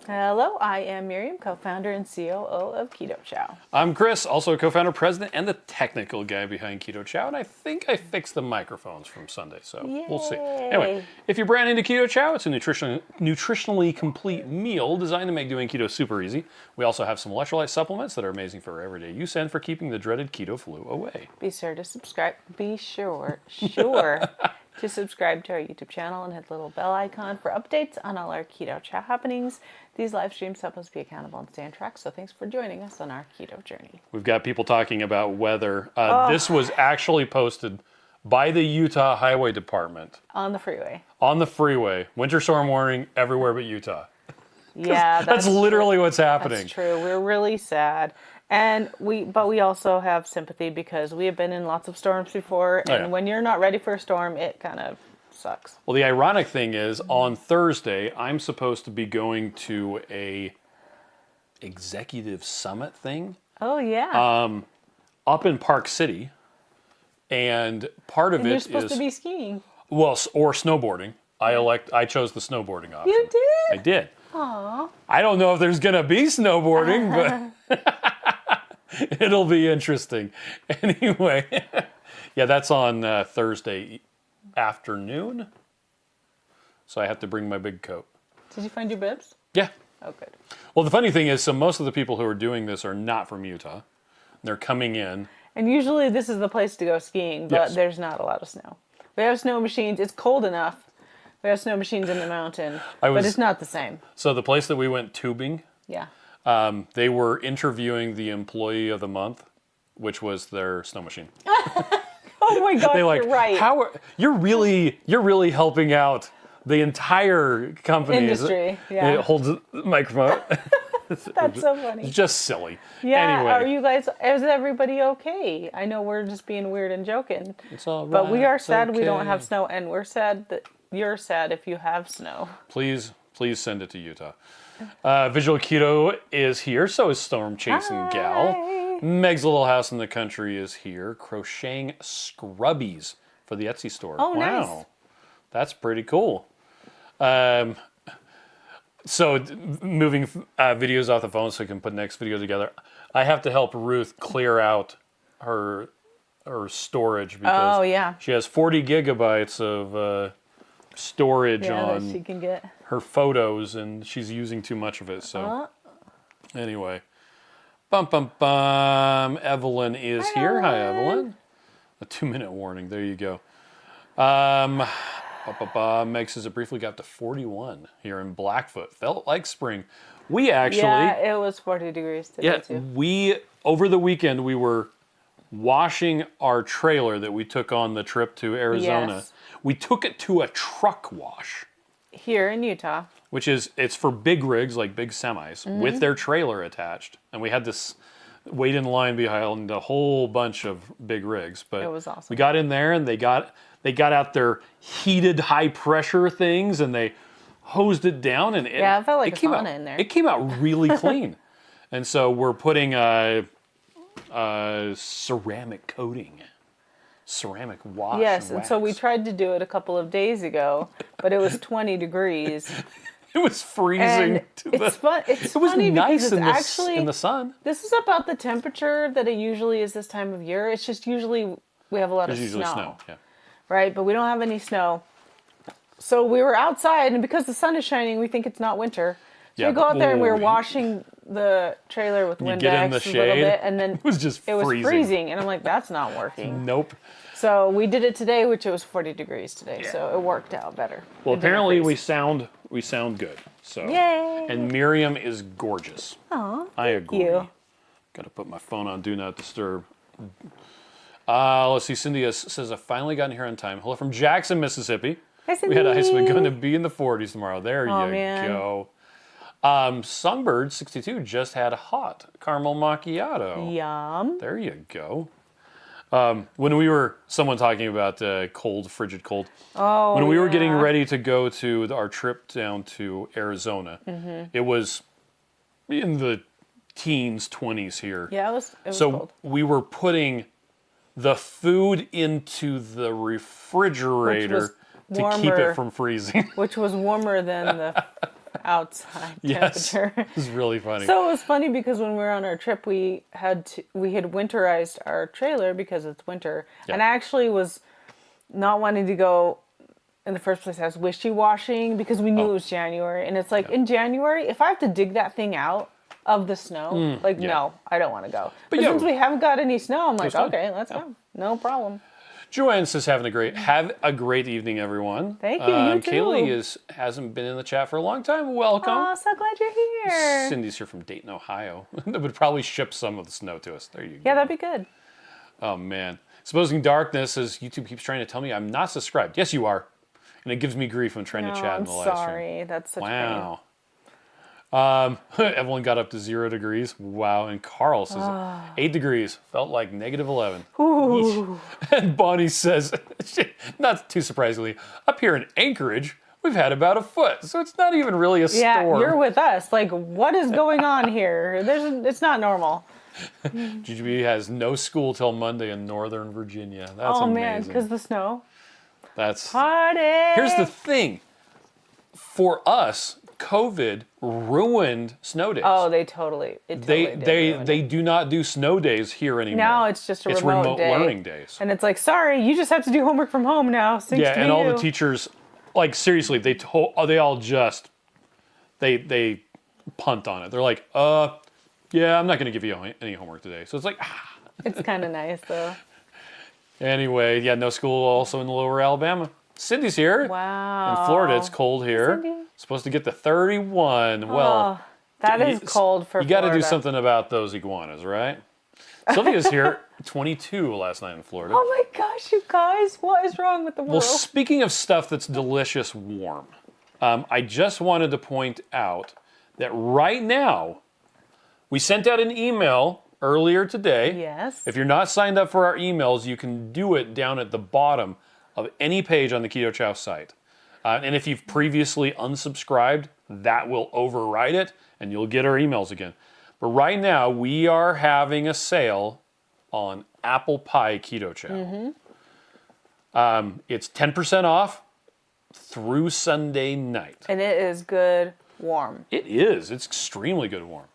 Hello, I am Miriam, co-founder and COO of Keto Chow. I'm Chris, also co-founder, president, and the technical guy behind Keto Chow, and I think I fixed the microphones from Sunday, so we'll see. Anyway, if you're brand new to Keto Chow, it's a nutritionally complete meal designed to make doing keto super easy. We also have some electrolyte supplements that are amazing for everyday use and for keeping the dreaded keto flu away. Be sure to subscribe. Be sure to subscribe to our YouTube channel and hit the little bell icon for updates on all our Keto Chow happenings. These live streams help us be accountable and stay on track, so thanks for joining us on our keto journey. We've got people talking about weather. This was actually posted by the Utah Highway Department. On the freeway. On the freeway. Winter storm warning everywhere but Utah. Yeah, that's literally what's happening. That's true. We're really sad. And we also have sympathy because we have been in lots of storms before, and when you're not ready for a storm, it kind of sucks. Well, the ironic thing is, on Thursday, I'm supposed to be going to a executive summit thing. Oh yeah. Up in Park City, and part of you're supposed to be skiing. Well, or snowboarding. I chose the snowboarding option. You did? I did. Aww. I don't know if there's gonna be snowboarding, but it'll be interesting. Anyway, yeah, that's on Thursday afternoon, so I have to bring my big coat. Did you find your bibs? Yeah. Oh, good. Well, the funny thing is, so most of the people who are doing this are not from Utah. They're coming in. And usually this is the place to go skiing, but there's not a lot of snow. We have snow machines. It's cold enough. We have snow machines in the mountain, but it's not the same. So the place that we went tubing, yeah, they were interviewing the employee of the month, which was their snow machine. Oh my God, you're right. You're really helping out the entire company. Industry, yeah. It holds the microphone. That's so funny. It's just silly. Yeah, anyway. Is everybody okay? I know we're just being weird and joking. It's all right. But we are sad we don't have snow, and we're sad that you're sad if you have snow. Please send it to Utah. Visual Keto is here, so is Storm Chasing Gal. Meg's Little House in the Country is here. Crocheting Scrubbies for the Etsy store. Oh, wow. Nice. That's pretty cool. So moving videos off the phone so we can put next video together. I have to help Ruth clear out her storage because she has 40 gigabytes of storage on that she can get. her photos, and she's using too much of it. So anyway, Evelyn is here. Hi, Evelyn. A 2-minute warning. There you go. Meg says it briefly got to 41 here in Blackfoot. Felt like spring. We actually... Yeah, it was 40 degrees today, too. Over the weekend, we were washing our trailer that we took on the trip to Arizona. Yes. We took it to a truck wash. Here in Utah. It's for big rigs, like big semis, with their trailer attached. And we had this wait in line behind a whole bunch of big rigs. But it was awesome. We got in there, and they got out their heated high pressure things, and they hosed it down, and it felt like a sauna in there. It came out really clean. And so we're putting ceramic coating, ceramic wash. Yes, and so we tried to do it a couple of days ago, but it was 20 degrees. It was freezing. It's funny nice because it's in the sun. This is about the temperature that it usually is this time of year. It's just usually we have a lot of snow. There's usually snow, yeah. Right, but we don't have any snow. So we were outside, and because the sun is shining, we think it's not winter. So we go out there, and we were washing the trailer with Windex a little bit, and then it was freezing. And I'm like, that's not working. Nope. So we did it today, which it was 40 degrees today, so it worked out better. Well, apparently we sound good. So yay! And Miriam is gorgeous. Aw, I agree. You. Got to put my phone on Do Not Disturb. Let's see. Cindy says I finally got here on time. Hello from Jackson, Mississippi. Hi, Cindy. We had ice. We're going to be in the 40s tomorrow. There you man. go. Sunbird 62 just had a hot caramel macchiato. Yum. There you go. When someone talking about frigid cold. Oh, when we were getting ready to go to our trip down to Arizona, it was in the teens, 20s here. Yeah, it was cold. We were putting the food into the refrigerator to keep it from freezing. Which was warmer than the outside Yes, temperature. this is really funny. So it was funny because when we were on our trip, we had winterized our trailer because it's winter, and I actually was not wanting to go. In the first place, I was wishy-washing because we knew it was January, and it's like in January, if I have to dig that thing out of the snow, no, I don't want to go. But since we haven't got any snow, I'm like, okay, let's go, no problem. Joanne says, have a great evening, everyone. Thank you, you too. Kaylee hasn't been in the chat for a long time. Welcome. Oh, so glad you're here. Cindy's here from Dayton, Ohio. That would probably ship some of the snow to us. There you go. Yeah, that'd be good. Oh, man. Supposing Darkness says, YouTube keeps trying to tell me I'm not subscribed. Yes, you are. And it gives me grief when trying to chat in the live stream. Sorry, that's such wow. Evelyn got up to 0 degrees. Wow. And Carl says 8 degrees. Felt like -11. Ooh. And Bonnie says, not too surprisingly, up here in Anchorage, we've had about a foot. So it's not even really a storm. Yeah, you're with us. Like, what is going on here? It's not normal. GGB has no school till Monday in Northern Virginia. That's amazing. Man, because the snow. That's party. Here's the thing. For us, COVID ruined snow days. Oh, they totally they do not do snow days here anymore. Now it's just a remote day. learning days. And it's like, sorry, you just have to do homework from home now. And all the teachers, like seriously, they all just they punt on it. They're like, yeah, I'm not going to give you any homework today. So it's like, It's kind of nice though. Anyway, yeah, no school also in the lower Alabama. Cindy's here. Wow. In Florida, it's cold here. Cindy. Supposed to get to 31. Well, that is cold for Florida. You got to do something about those iguanas, right? Sylvia's here, 22 last night in Florida. Oh my gosh, you guys, what is wrong with the world? Well, speaking of stuff that's delicious warm, I just wanted to point out that right now, we sent out an email earlier today. Yes. If you're not signed up for our emails, you can do it down at the bottom of any page on the Keto Chow site. And if you've previously unsubscribed, that will override it, and you'll get our emails again. But right now, we are having a sale on apple pie Keto Chow. It's 10% off through Sunday night. And it is good warm. It is. It's extremely good warm.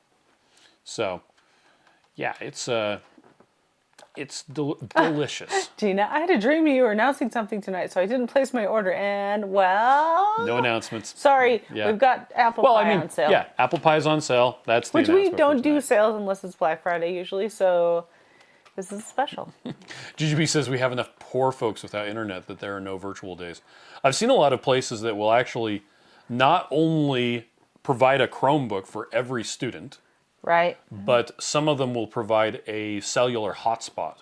So, yeah, it's delicious. Gina, I had a dream you were announcing something tonight, so I didn't place my order, and well... No announcements. Sorry, we've got apple pie on sale. Yeah, apple pie's on sale. That's the announcement. Which we don't do sales unless it's Black Friday usually, so this is special. GGB says we have enough poor folks without internet that there are no virtual days. I've seen a lot of places that will actually not only provide a Chromebook for every student, right, but some of them will provide a cellular hotspot.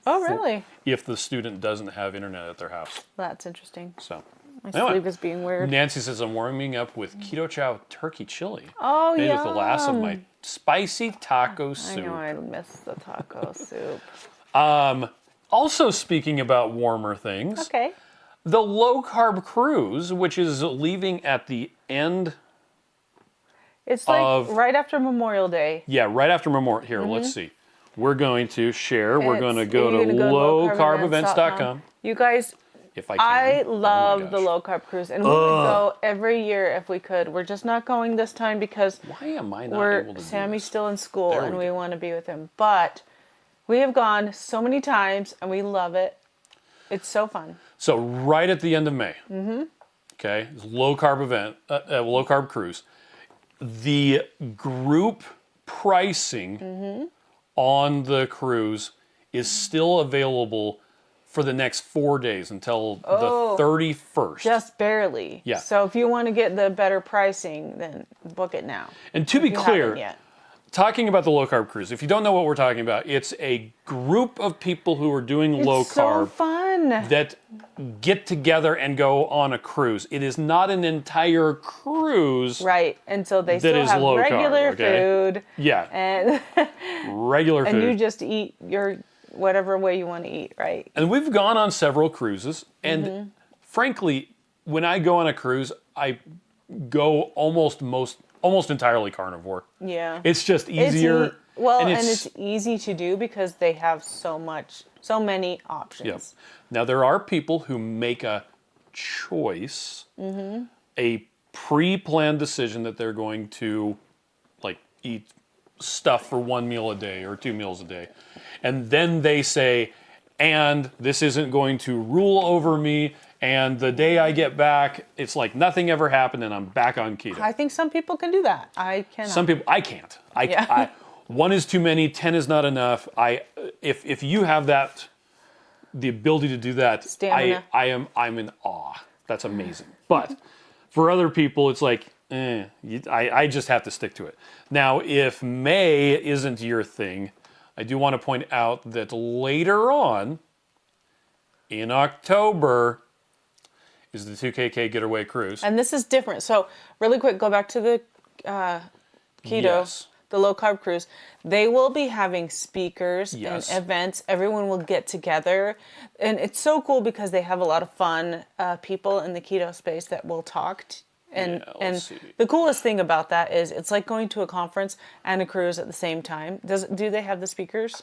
Oh, really? If the student doesn't have internet at their house. That's interesting. So, my sleep is being weird. Nancy says I'm warming up with Keto Chow turkey chili. Oh, yeah. Made with the last of my spicy taco soup. I know, I miss the taco soup. Also, speaking about warmer things. Okay. The low-carb cruise, which is leaving at the end. It's like right after Memorial Day. Yeah, right after Memorial. Here, let's see. We're going to share. We're going to go to low-carbevents.com. You guys, if I can. I love the low-carb cruise, and we would go every year if we could. We're just not going this time because why am I not able to do Sammy's this? still in school, and we want to be with him. But we have gone so many times, and we love it. It's so fun. So right at the end of May, okay, low-carb event, low-carb cruise. The group pricing on the cruise is still available for the next 4 days until the 31st. Just barely. Yeah. So if you want to get the better pricing, then book it now. And to be clear, talking about the low-carb cruise, if you don't know what we're talking about, it's a group of people who are doing low-carb. It's so fun. That get together and go on a cruise. It is not an entire cruise. Right. And so they still have regular food. Yeah. And regular food. And you just eat your whatever way you want to eat, right? And we've gone on several cruises. And frankly, when I go on a cruise, I go almost entirely carnivore. Yeah. It's just easier. And it's easy to do because they have so many options. Yeah. Now, there are people who make a choice, a pre-planned decision that they're going to like eat stuff for 1 meal a day or 2 meals a day. And then they say, and this isn't going to rule over me. And the day I get back, it's like nothing ever happened and I'm back on keto. I think some people can do that. I cannot. Some people, I can't. One is too many, 10 is not enough. If you have the ability to do that, Stamina. I'm in awe. That's amazing. But for other people, it's like, I just have to stick to it. Now, if May isn't your thing, I do want to point out that later on, in October, is the 2KK Getaway Cruise. And this is different. So really quick, go back to the keto, the low-carb cruise. They will be having speakers and events. Everyone will get together. And it's so cool because they have a lot of fun people in the keto space that will talk. And the coolest thing about that is it's like going to a conference and a cruise at the same time. Do they have the speakers?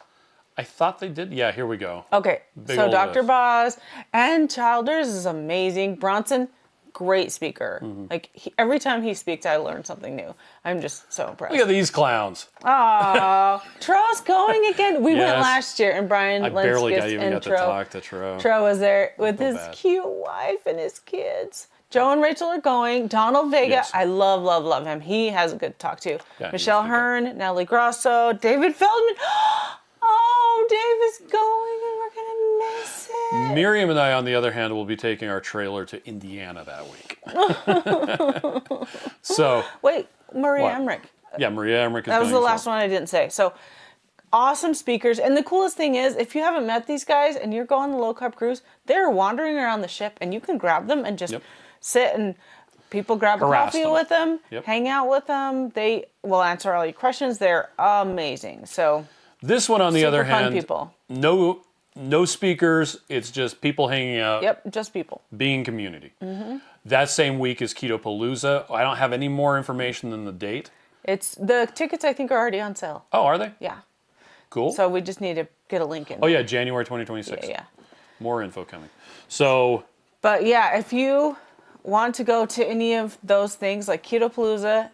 I thought they did. Yeah, here we go. Okay, so Dr. Boz and Childers is amazing. Bronson, great speaker. Like every time he speaks, I learn something new. I'm just so impressed. Look at these clowns. Oh, Tro's going again. We went last year, and Brian I barely got to talk to Tro. Tro was there with his cute wife and his kids. Joe and Rachel are going. Donald Vega, I love him. He has a good talk too. Yeah, Michelle Hearn, Natalie Grosso, David Feldman. Oh, Dave is going and we're going to miss it. Miriam and I, on the other hand, will be taking our trailer to Indiana that week. So. Wait, Maria Emmerich. Yeah, Maria Emmerich is That was the last one I didn't say. So, awesome speakers. And the coolest thing is, if you haven't met these guys and you're going on the low-carb cruise, they're wandering around the ship and you can grab them and just sit and people grab a coffee with them, hang out with them. They will answer all your questions. They're amazing. So. This one, on the other hand, no speakers. It's just people hanging out. Yep, just people. Being community. That same week is Keto Palooza. I don't have any more information than the date. The tickets, I think, are already on sale. Oh, are they? Yeah. Cool. So we just need to get a link in. Oh, yeah, January 2026. Yeah. More info coming. So. But yeah, if you want to go to any of those things, like Keto Palooza,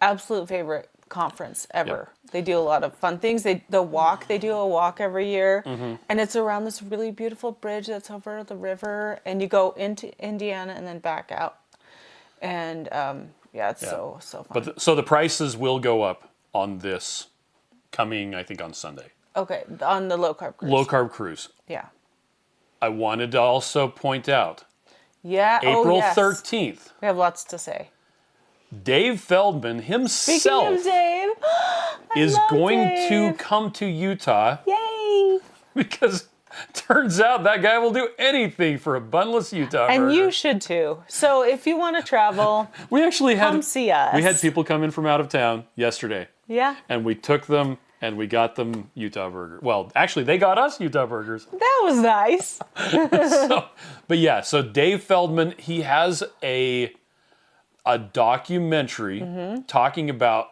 absolute favorite conference ever. They do a lot of fun things. They do a walk every year, and it's around this really beautiful bridge that's over the river, and you go into Indiana and then back out, and it's so fun. But so the prices will go up on this coming, I think, on Sunday. Okay, on the low carb cruise. Low carb cruise. Yeah. I wanted to also point out. Yeah. April 13th. We have lots to say. Dave Feldman himself. Speaking of Dave, is going to come to Utah. Yay! Because turns out that guy will do anything for a bunless Utah burger. And you should too. So if you want to travel, come see us. We had people come in from out of town yesterday. Yeah. And we took them and we got them Utah burger. Well, actually, they got us Utah burgers. That was nice. So Dave Feldman, he has a documentary talking about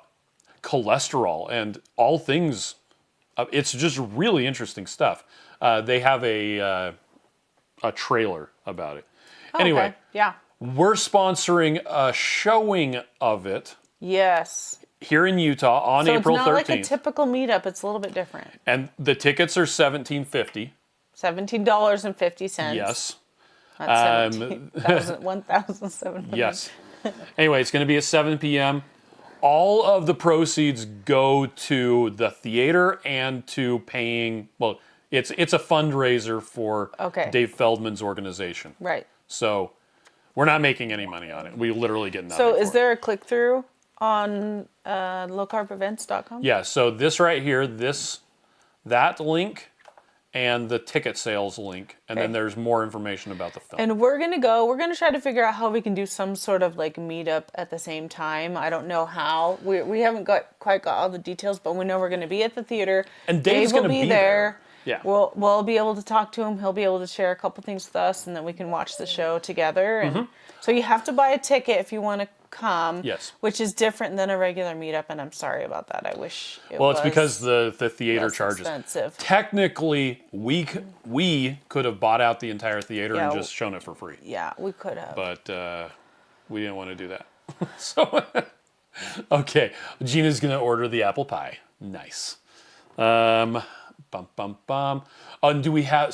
cholesterol and all things. It's just really interesting stuff. They have a trailer about it. Anyway, we're sponsoring a showing of it. Yes. Here in Utah on April 13th. So it's not like a typical meetup. It's a little bit different. And the tickets are $17.50. $17.50. Yes. Not 1,700. Yes. Anyway, it's going to be at 7 p.m. All of the proceeds go to the theater and to paying, well, it's a fundraiser for Dave Feldman's organization. Right. So we're not making any money on it. We literally get nothing. So is there a click-through on lowcarbevents.com? Yeah, so this right here, that link and the ticket sales link, and then there's more information about the film. And we're going to try to figure out how we can do some sort of like meetup at the same time. I don't know how. We haven't quite got all the details, but we know we're going to be at the theater. And Dave's going to be there. Yeah. We'll be able to talk to him. He'll be able to share a couple things with us, and then we can watch the show together. And so you have to buy a ticket if you want to come. Yes. Which is different than a regular meetup, and I'm sorry about that. I wish it was. Well, it's because the theater charges. Expensive. Technically, we could have bought out the entire theater and just shown it for free. Yeah, we could have. But we didn't want to do that. So, okay, Gina's gonna order the apple pie. Nice. Bum bum bum. Oh, and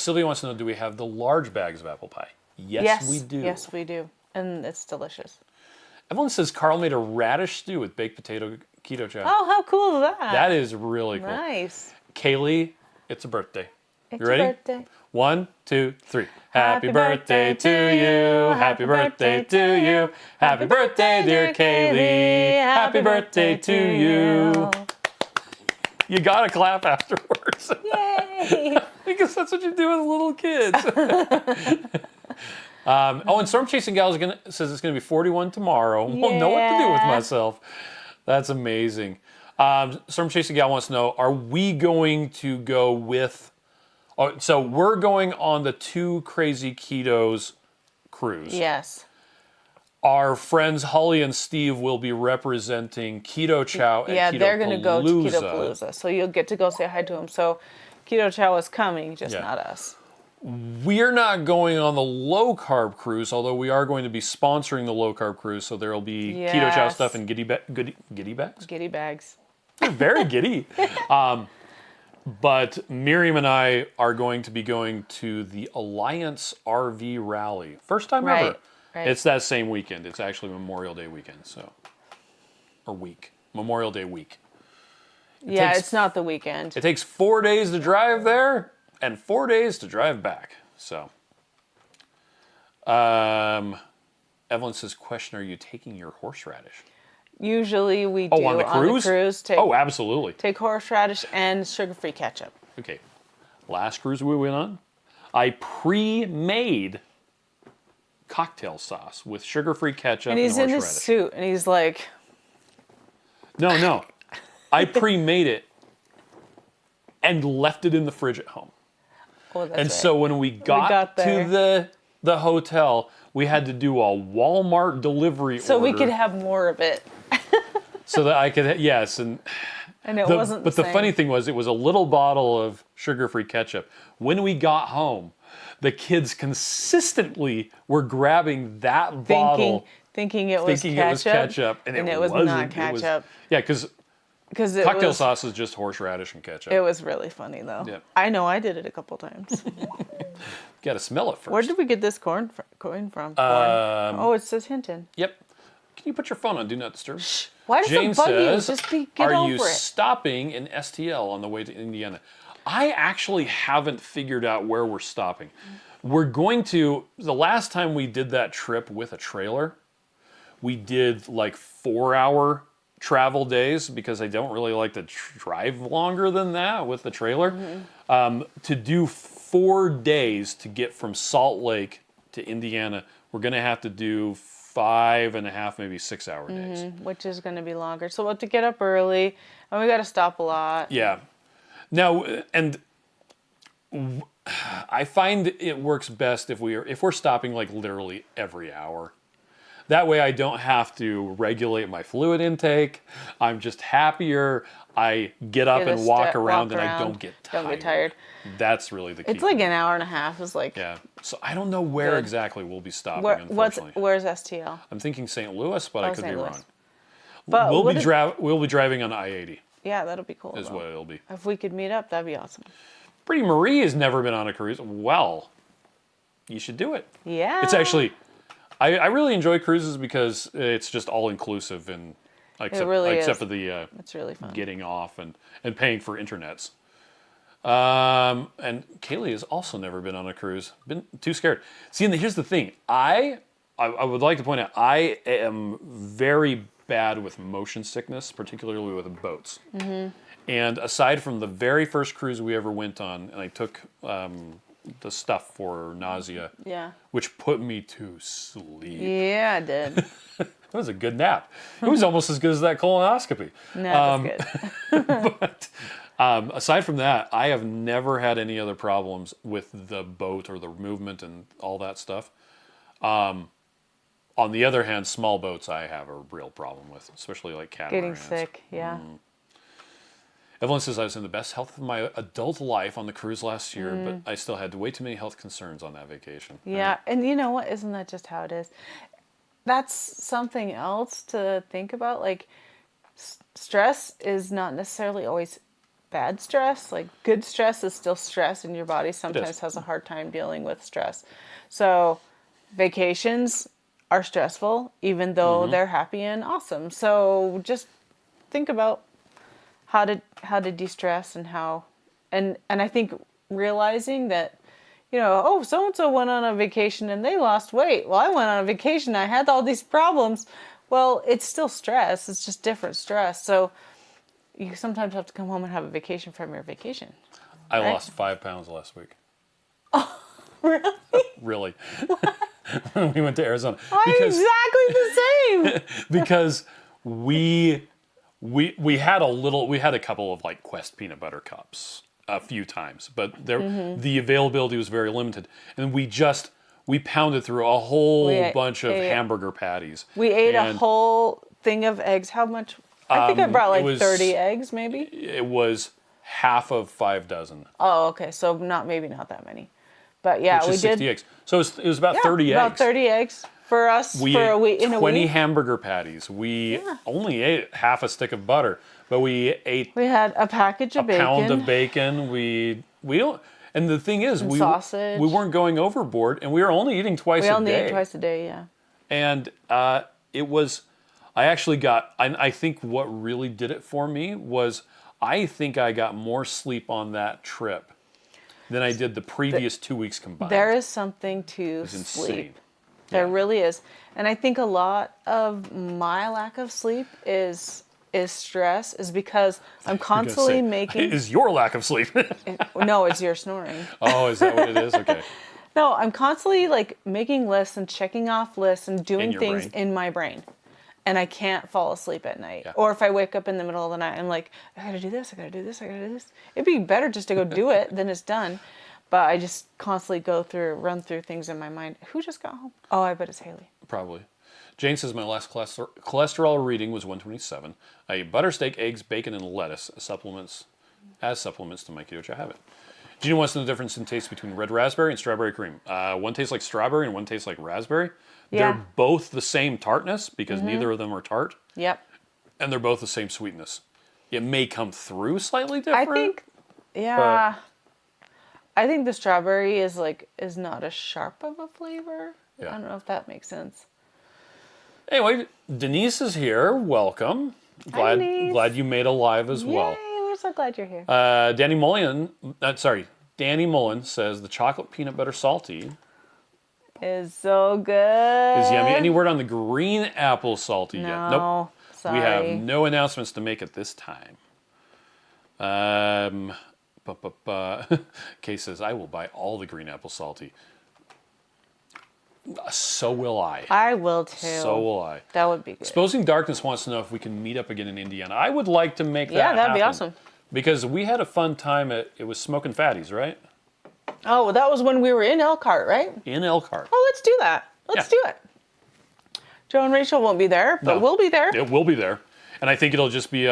Sylvia wants to know, do we have the large bags of apple pie? Yes, we do. Yes, we do, and it's delicious. Evelyn says Carl made a radish stew with baked potato keto chow. Oh, how cool is that? That is really cool. Nice. Kaylee, it's a birthday. It's You ready? your birthday. 1, 2, 3. Happy birthday to you. Happy birthday to you. Happy birthday, dear Kaylee. Happy birthday to you. You gotta clap afterwards. Yay! Because that's what you do with little kids. And Storm Chasing Gal says it's gonna be 41 tomorrow. Won't know what to do with myself. That's amazing. Storm Chasing Gal wants to know, are we going to go with... Oh, so we're going on the 2 Crazy Ketos cruise. Yes. Our friends Holly and Steve will be representing Keto Chow at Keto they're going to go to Keto Palooza. So you'll get to go say hi to them. So Keto Chow is coming, just not us. We're not going on the low-carb cruise, although we are going to be sponsoring the low-carb cruise. So there will be Keto Chow stuff in giddy bags. Giddy bags. They're very giddy. But Miriam and I are going to be going to the Alliance RV Rally. First time ever. Right. It's that same weekend. It's actually Memorial Day weekend, or week. Memorial Day week. It's not the weekend. It takes 4 days to drive there and 4 days to drive back. So, Evelyn says, question, are you taking your horseradish? Usually we do on the cruise? Absolutely. Take horseradish and sugar-free ketchup. Okay. Last cruise we went on, I pre-made cocktail sauce with sugar-free ketchup and horseradish. And he's in his suit, and he's like... No. I pre-made it and left it in the fridge at home. Oh, that's and so when we got to the hotel, we had to do a Walmart delivery order. So we could have more of it. So that I could, yes. And it wasn't the same. But the funny thing was, it was a little bottle of sugar-free ketchup. When we got home, the kids consistently were grabbing that bottle. Thinking it was ketchup. And it was not ketchup. Because cocktail sauce is just horseradish and ketchup. It was really funny, though. Yeah. I know I did it a couple times. Got to smell it first. Where did we get this corn from? It says Hinton. Yep. Can you put your phone on Do Not Disturb? Shh. Why does Jane it bug says, you? Just get are over you it. stopping in STL on the way to Indiana? I actually haven't figured out where we're stopping. We're going to, the last time we did that trip with a trailer, we did like 4-hour travel days because I don't really like to drive longer than that with the trailer. To do 4 days to get from Salt Lake to Indiana, we're going to have to do 5.5, maybe 6-hour days. Which is going to be longer. So we'll have to get up early, and we got to stop a lot. Yeah. Now, and I find it works best if we're stopping like literally every hour. That way I don't have to regulate my fluid intake. I'm just happier. I get up and walk around and I don't get tired. Don't get tired. That's really the key. It's like an hour and a half is like... Yeah. So I don't know where exactly we'll be stopping, unfortunately. Where's STL? I'm thinking St. Louis, but I could be wrong. But we'll be driving on I-80. Yeah, that'll be cool. Is what it'll be. If we could meet up, that'd be awesome. Pretty Marie has never been on a cruise. Well, you should do it. Yeah. It's actually... I really enjoy cruises because it's just all inclusive and except for the it's really fun. Getting off and paying for internets. And Kaylee has also never been on a cruise. Been too scared. See, and here's the thing. I would like to point out I am very bad with motion sickness, particularly with boats. And aside from the very first cruise we ever went on, and I took the stuff for nausea, which put me to sleep. Yeah, it did. It was a good nap. It was almost as good as that colonoscopy. No, that's good. But aside from that, I have never had any other problems with the boat or the movement and all that stuff. On the other hand, small boats I have a real problem with, especially like catamarans. Getting sick, yeah. Evelyn says, I was in the best health of my adult life on the cruise last year, but I still had way too many health concerns on that vacation. Yeah, and you know what? Isn't that just how it is? that's something else to think about. Like, stress is not necessarily always bad stress. Like, good stress is still stress, and your body sometimes has a hard time dealing with stress. So vacations are stressful, even though they're happy and awesome. So just think about how to de-stress and how, and I think realizing that, oh, so and so went on a vacation and they lost weight. Well, I went on a vacation, I had all these problems. Well, it's still stress. It's just different stress. So you sometimes have to come home and have a vacation from your vacation. I lost 5 pounds last week. Oh, really? Really. We went to Arizona. I'm exactly the same. Because we had a couple of like Quest peanut butter cups a few times, but the availability was very limited, and we pounded through a whole bunch of hamburger patties. We ate a whole thing of eggs. How much? I think I brought like 30 eggs, maybe. It was half of 5 dozen. Oh, okay. So maybe not that many, but yeah, which we is 60 did. eggs. So it was about 30 eggs. About 30 eggs for us we for ate a week. 20 hamburger patties. We only ate half a stick of butter, but we ate. We had a package of bacon. A pound of bacon. We don't. And the thing is, sausage. We weren't going overboard, and we were only eating twice a day. We only ate twice a day, yeah. And it was. I actually got. I think what really did it for me was I think I got more sleep on that trip than I did the previous 2 weeks combined. There is something to sleep. There really is. And I think a lot of my lack of sleep is stress, is because I'm constantly making... Is your lack of sleep? No, it's your snoring. Oh, is that what it is? Okay. No, I'm constantly like making lists and checking off lists and doing things in my brain. And I can't fall asleep at night. Yeah. Or if I wake up in the middle of the night, I'm like, I gotta do this, I gotta do this, I gotta do this. It'd be better just to go do it than it's done. But I just constantly run through things in my mind. Who just got home? Oh, I bet it's Haley. Probably. Jane says, my last cholesterol reading was 127. I ate butter, steak, eggs, bacon, and lettuce as supplements to my Keto Chow habit. Gina wants to know the difference in taste between red raspberry and strawberry cream. One tastes like strawberry and one tastes like raspberry. Yeah. They're both the same tartness because neither of them are tart. Yep. And they're both the same sweetness. It may come through slightly different. I think, yeah. I think the strawberry is not as sharp of a flavor. Yeah. I don't know if that makes sense. Anyway, Denise is here. Welcome. Hi, Denise. Glad you made a live as well. Yay, we're so glad you're here. Danny Mullen says the chocolate peanut butter salty is so good. Is yummy. Any word on the green apple salty yet? Nope. Sorry. We have no announcements to make at this time. Kay says, I will buy all the green apple salty. So will I. I will too. So will I. That would be good. Exposing Darkness wants to know if we can meet up again in Indiana. I would like to make that happen. Yeah, that'd be awesome. Because we had a fun time it was Smoking Fatties, right? Oh, well, that was when we were in Elkhart, right? In Elkhart. Oh, let's do that. Let's do it. Joe and Rachel won't be there, but we'll be there. It will be there. And I think it'll just be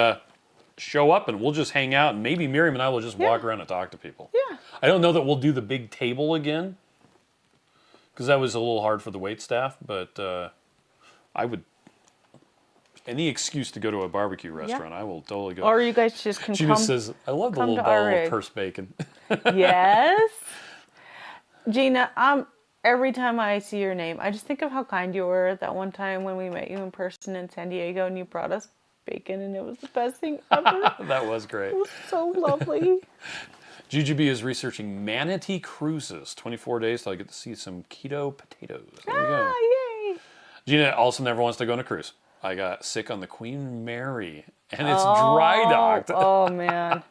show up and we'll just hang out and maybe Miriam and I will just walk around and talk to people. Yeah. I don't know that we'll do the big table again because that was a little hard for the wait staff, but I would... Any excuse to go to a barbecue restaurant, I will totally go. Or you guys just can Gina says, I love the little ball of purse bacon. Yes. Gina, every time I see your name, I just think of how kind you were that one time when we met you in person in San Diego and you brought us bacon and it was the best thing ever. That was great. It was so lovely. GGB is researching manatee cruises. 24 days till I get to see some keto potatoes. There you go. Yay. Gina also never wants to go on a cruise. I got sick on the Queen Mary, and it's dry docked. Oh, man.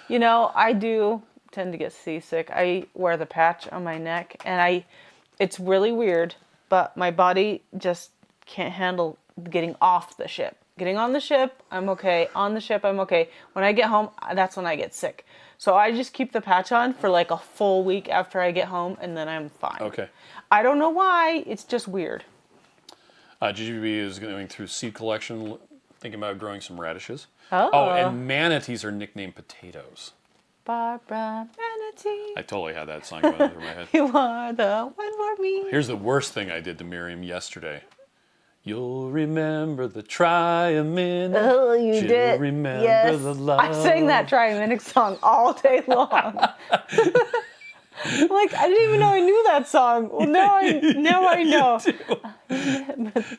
You know, I do tend to get seasick. I wear the patch on my neck, and it's really weird, but my body just can't handle getting off the ship. Getting on the ship, I'm okay. On the ship, I'm okay. When I get home, that's when I get sick. So I just keep the patch on for like a full week after I get home, and then I'm fine. Okay. I don't know why. It's just weird. GGB is going through seed collection, thinking about growing some radishes. Oh, and manatees are nicknamed potatoes. Barbara Manatee. I totally had that song going through my head. You are the one for me. Here's the worst thing I did to Miriam yesterday. You'll remember the try a minute. Oh, you You'll did. remember Yes. the love. I sang that Try a Minute song all day long. Like, I didn't even know I knew that song. Well, now I know.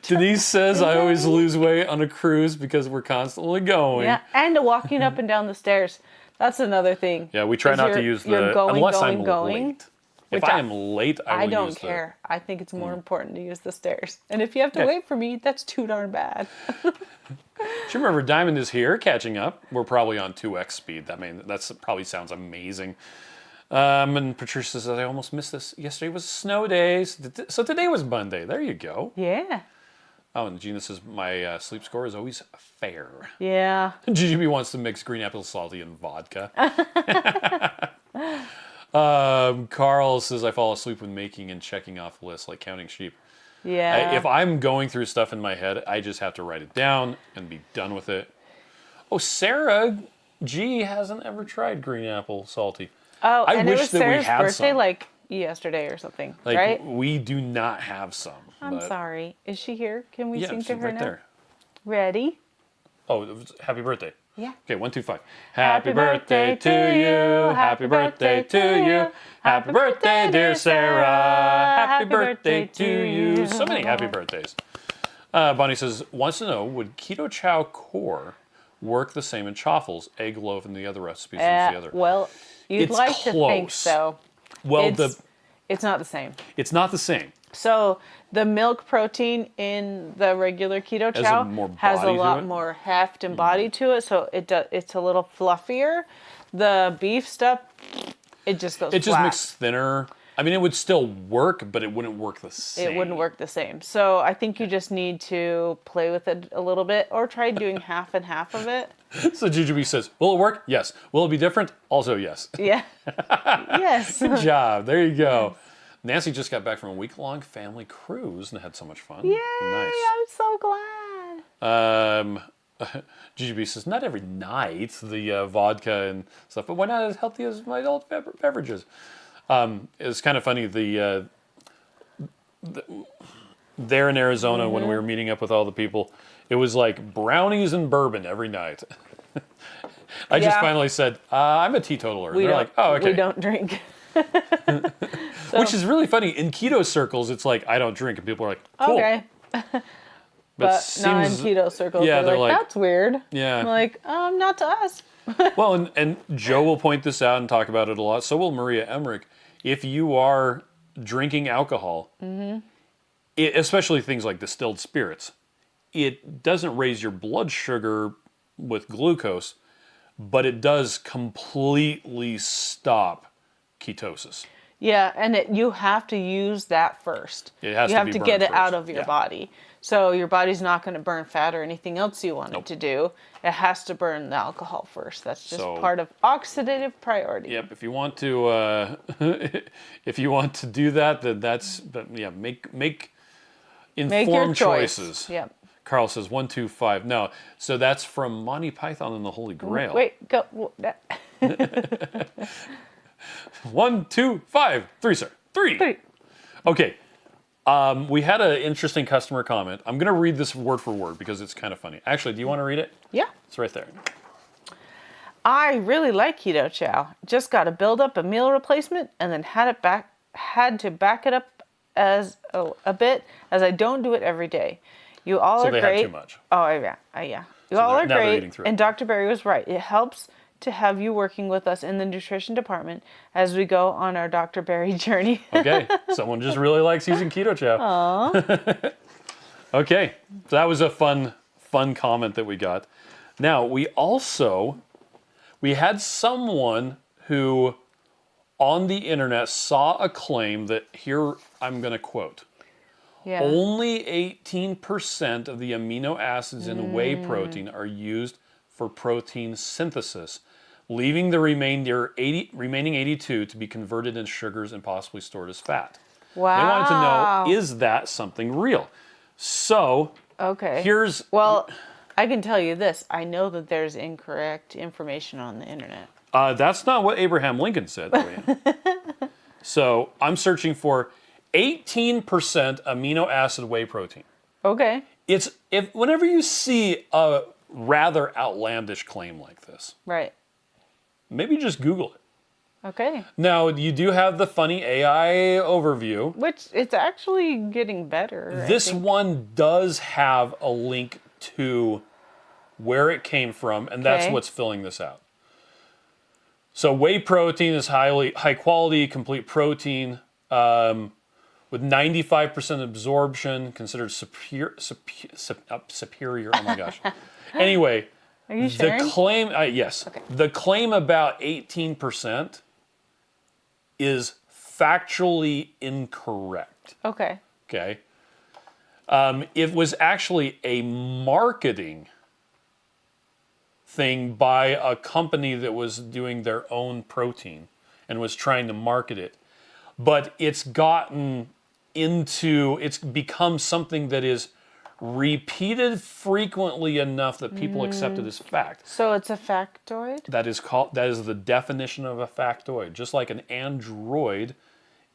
Denise says I always lose weight on a cruise because we're constantly going. Yeah, and walking up and down the stairs. That's another thing. Yeah, we try not to use you're going, unless going, I'm going. late. If I am late, I will don't use care. I think it's more important to use the stairs. And if you have to wait for me, that's too darn bad. Jim River Diamond is here, catching up. We're probably on 2x speed. That probably sounds amazing. And Patricia says, I almost missed this. Yesterday was snow day, so today was Monday. There you go. Yeah. Oh, and Gina says, my sleep score is always fair. Yeah. GGB wants to mix green apple salty and vodka. Carl says, I fall asleep when making and checking off lists, like counting sheep. Yeah. If I'm going through stuff in my head, I just have to write it down and be done with it. Oh, Sarah G hasn't ever tried green apple salty. Oh, I and wish it was that we Sarah's had birthday some. like yesterday or something, Like, right? we do not have some. I'm sorry. Is she here? Can we sing to she's her right now? there. Ready? Oh, it was happy birthday. Yeah. Okay, 1, 2, 5. Happy birthday to you. Happy birthday to you. Happy birthday, dear Sarah. Happy birthday to you. So many happy birthdays. Bonnie says, wants to know, would Keto Chow core work the same in chaffles, egg loaf, and the other recipes as the other? Well, you'd It's like to think close. so. Well, It's not the same. it's not the same. So the milk protein in the regular Keto Chow has a lot more heft and body to it, so it's a little fluffier. The beef stuff, it just goes It just flat. makes thinner. I mean, it would still work, but it wouldn't work the same. It wouldn't work the same. So I think you just need to play with it a little bit, or try doing half and half of it. So GGB says, will it work? Yes. Will it be different? Also yes. Yeah. Yes. Good job. There you go. Nancy just got back from a week-long family cruise and had so much fun. Yay! Nice. I'm so glad. GGB says, not every night, the vodka and stuff, but why not as healthy as my adult beverages? It's kind of funny, there in Arizona when we were meeting up with all the people, it was like brownies and bourbon every night. I just finally said, I'm a teetotaler. They're like, oh, okay. We don't drink. Which is really funny. In keto circles, it's like, I don't drink. And people are like, cool. Okay. But not in keto circles. Yeah, they're like, that's weird. Yeah. I'm like, not to us. Well, and Joe will point this out and talk about it a lot. So will Maria Emmerich. If you are drinking alcohol, especially things like distilled spirits, it doesn't raise your blood sugar with glucose, but it does completely stop ketosis. Yeah, and you have to use that first. It has you to have be to burned get it first. out of your body. So your body's not going to burn fat or anything else you want it to do. It has to burn the alcohol first. That's just part of oxidative priority. Yep. If you want to, do that, then make informed choices. Yep. Carl says 1, 2, 5. No, so that's from Monty Python and the Holy Grail. Wait, go. 1, 2, 5. 3, sir. 3. Okay. We had an interesting customer comment. I'm going to read this word for word because it's kind of funny. Actually, do you want to read it? Yeah. It's right there. I really like Keto Chow. Just got to build up a meal replacement and then had to back it up as a bit, as I don't do it every day. You all are great. So they had too much. Oh yeah. You all are great. And Dr. Berry was right. It helps to have you working with us in the nutrition department as we go on our Dr. Berry journey. Okay, someone just really likes using Keto Chow. Aww. Okay, so that was a fun comment that we got. Now, we had someone who on the internet saw a claim that, here I'm going to quote, only 18% of the amino acids in whey protein are used for protein synthesis, leaving the remaining 82 to be converted into sugars and possibly stored as fat. Wow. They wanted to know, is that something real? So, well, I can tell you this. I know that there's incorrect information on the internet. That's not what Abraham Lincoln said. So, I'm searching for 18% amino acid whey protein. Okay. whenever you see a rather outlandish claim like this, Right. maybe just Google it. Okay. Now, you do have the funny AI overview. Which, it's actually getting better. This one does have a link to where it came from, and that's what's filling this out. So whey protein is high quality, complete protein, with 95% absorption, considered superior. Oh my gosh. Anyway, Are you sharing? the claim, yes, Okay. the claim about 18% is factually incorrect. Okay. Okay. It was actually a marketing thing by a company that was doing their own protein and was trying to market it. But it's become something that is repeated frequently enough that people accept it as fact. So it's a factoid? That is the definition of a factoid. Just like an android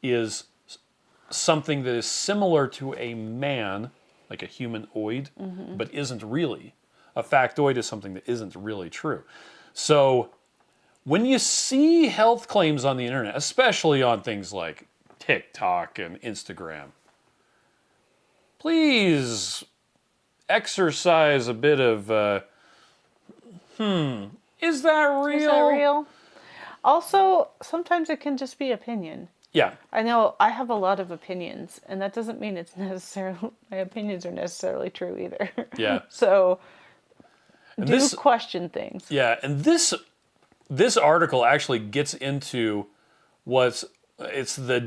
is something that is similar to a man, like a humanoid, but isn't really. A factoid is something that isn't really true. So when you see health claims on the internet, especially on things like TikTok and Instagram, please exercise a bit of, is that real? Is that real? Also, sometimes it can just be opinion. Yeah. I know I have a lot of opinions, and that doesn't mean it's necessarily, my opinions are necessarily true either. Yeah. So, And question things. Yeah, and this article actually gets into it's the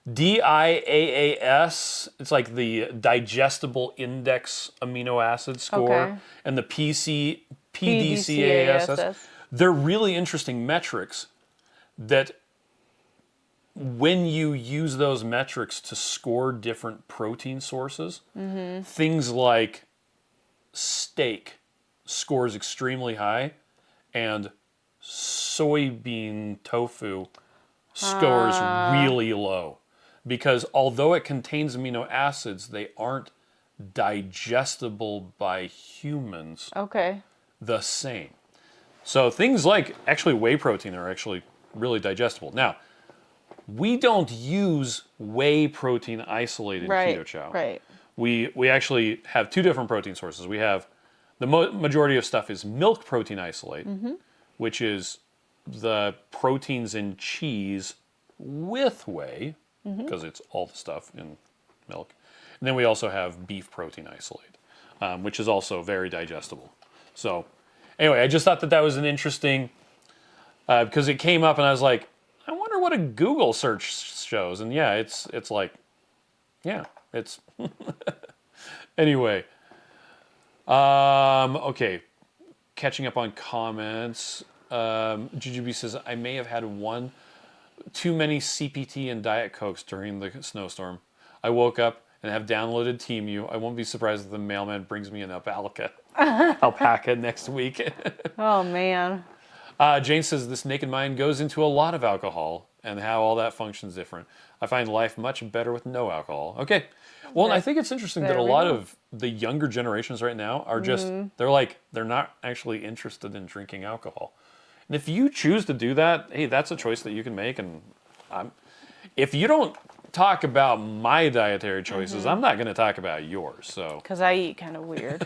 DIAAS. It's like the digestible index amino acid score, Okay. and the PDCASS. They're really interesting metrics that when you use those metrics to score different protein sources, things like steak scores extremely high, and soybean tofu scores really low. Because although it contains amino acids, they aren't digestible by humans the same. So things like actually whey protein are actually really digestible. Now, we don't use whey protein isolate in Keto Chow. Right. We actually have two different protein sources. We have the majority of stuff is milk protein isolate, which is the proteins in cheese with whey, because it's all the stuff in milk. And then we also have beef protein isolate, which is also very digestible. So anyway, I just thought that was an interesting, because it came up and I was like, I wonder what a Google search shows. And yeah, it's like, yeah, it's, anyway. Okay, catching up on comments. GGB says, I may have had too many CPT and Diet Cokes during the snowstorm. I woke up and have downloaded TeamU. I won't be surprised if the mailman brings me an alpaca next week. Oh, man. Jane says, this naked mind goes into a lot of alcohol and how all that functions different. I find life much better with no alcohol. Okay. Well, and I think it's interesting that a lot of the younger generations right now are just, they're not actually interested in drinking alcohol. And if you choose to do that, hey, that's a choice that you can make. And if you don't talk about my dietary choices, I'm not going to talk about yours. So Because I eat kind of weird.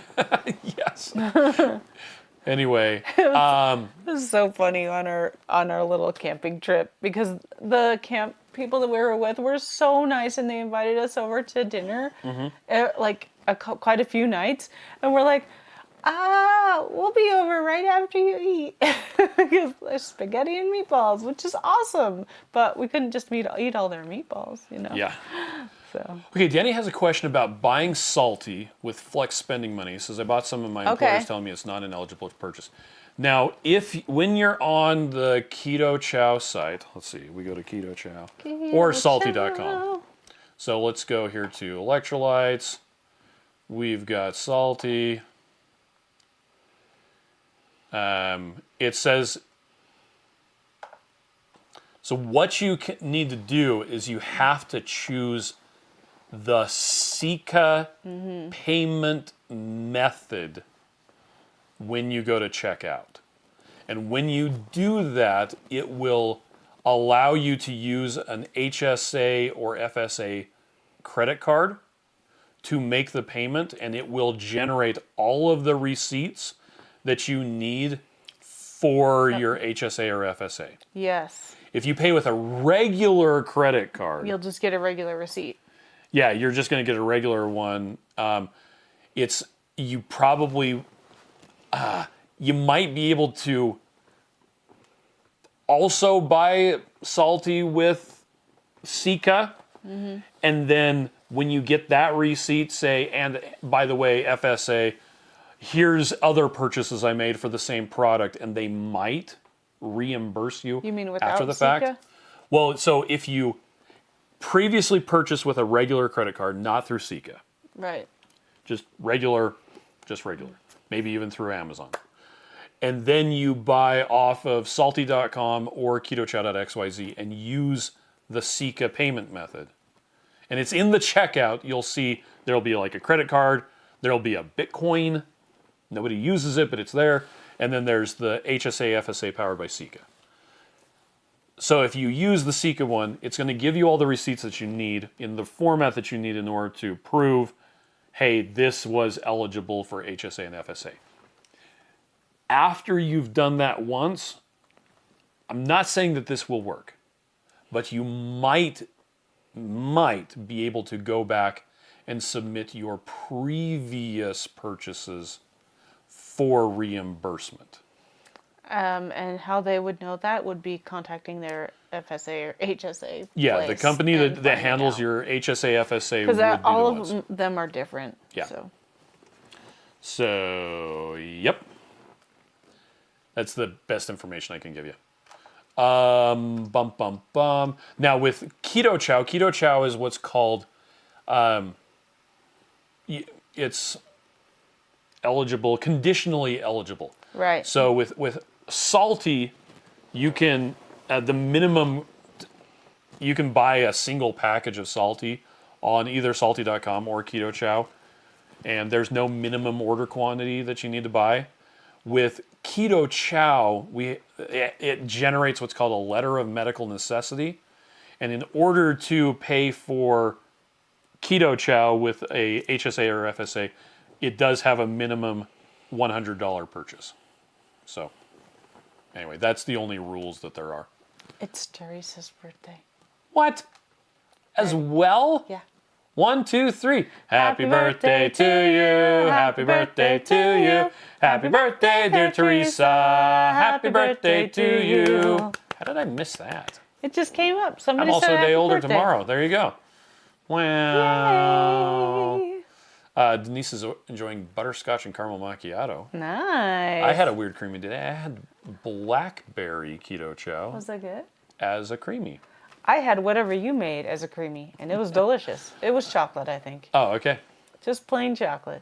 yes. Anyway, This is so funny on our little camping trip, because the camp people that we were with were so nice, and they invited us over to dinner, like quite a few nights, and we're like, we'll be over right after you eat, because there's spaghetti and meatballs, which is awesome, but we couldn't just eat all their meatballs, you know. Yeah. So. Okay, Danny has a question about buying salty with flex spending money. He says, I bought some of my employers telling me it's not ineligible to purchase. Now, when you're on the Keto Chow site, let's see, we go to Keto Chow or salty.com. So let's go here to electrolytes. We've got salty. It says, so what you need to do is you have to choose the Sika payment method when you go to checkout. And when you do that, it will allow you to use an HSA or FSA credit card to make the payment, and it will generate all of the receipts that you need for your HSA or FSA. Yes. If you pay with a regular credit card, you'll just get a regular receipt. Yeah, you're just going to get a regular one. You probably, you might be able to also buy Salty with Sika, and then when you get that receipt, say, and by the way, FSA, here's other purchases I made for the same product, and they might reimburse you. You mean without after the Sika? fact? Well, so if you previously purchased with a regular credit card, not through Sika, right? Just regular, maybe even through Amazon, and then you buy off of salty.com or ketochow.xyz and use the Sika payment method. And it's in the checkout, you'll see there'll be like a credit card, there'll be a Bitcoin, nobody uses it, but it's there, and then there's the HSA, FSA powered by Sika. So if you use the Sika one, it's going to give you all the receipts that you need in the format that you need in order to prove, hey, this was eligible for HSA and FSA. After you've done that once, I'm not saying that this will work, but you might be able to go back and submit your previous purchases for reimbursement. And how they would know that would be contacting their FSA or HSA. Yeah, the company that handles your HSA, FSA would be all the ones. of them are different. Yeah. So, yep. That's the best information I can give you. Now with Keto Chow is what's called, it's eligible, conditionally eligible. Right. So with Salty, you can, the minimum, you can buy a single package of Salty on either salty.com or Keto Chow, and there's no minimum order quantity that you need to buy. With Keto Chow, it generates what's called a letter of medical necessity, and in order to pay for Keto Chow with a HSA or FSA, it does have a minimum $100 purchase. So, anyway, that's the only rules that there are. It's Teresa's birthday. What? As well? Yeah. 1, 2, 3. Happy birthday to you. Happy birthday to you. Happy birthday, dear Teresa. Happy birthday to you. How did I miss that? It just came up. Somebody I'm also said a day older birthday. tomorrow. There you go. Wow. Yay. Denise is enjoying butterscotch and caramel macchiato. Nice. I had a weird creamy today. I had blackberry Keto Chow. Was that good? As a creamy. I had whatever you made as a creamy, and it was delicious. It was chocolate, I think. Oh, okay. Just plain chocolate.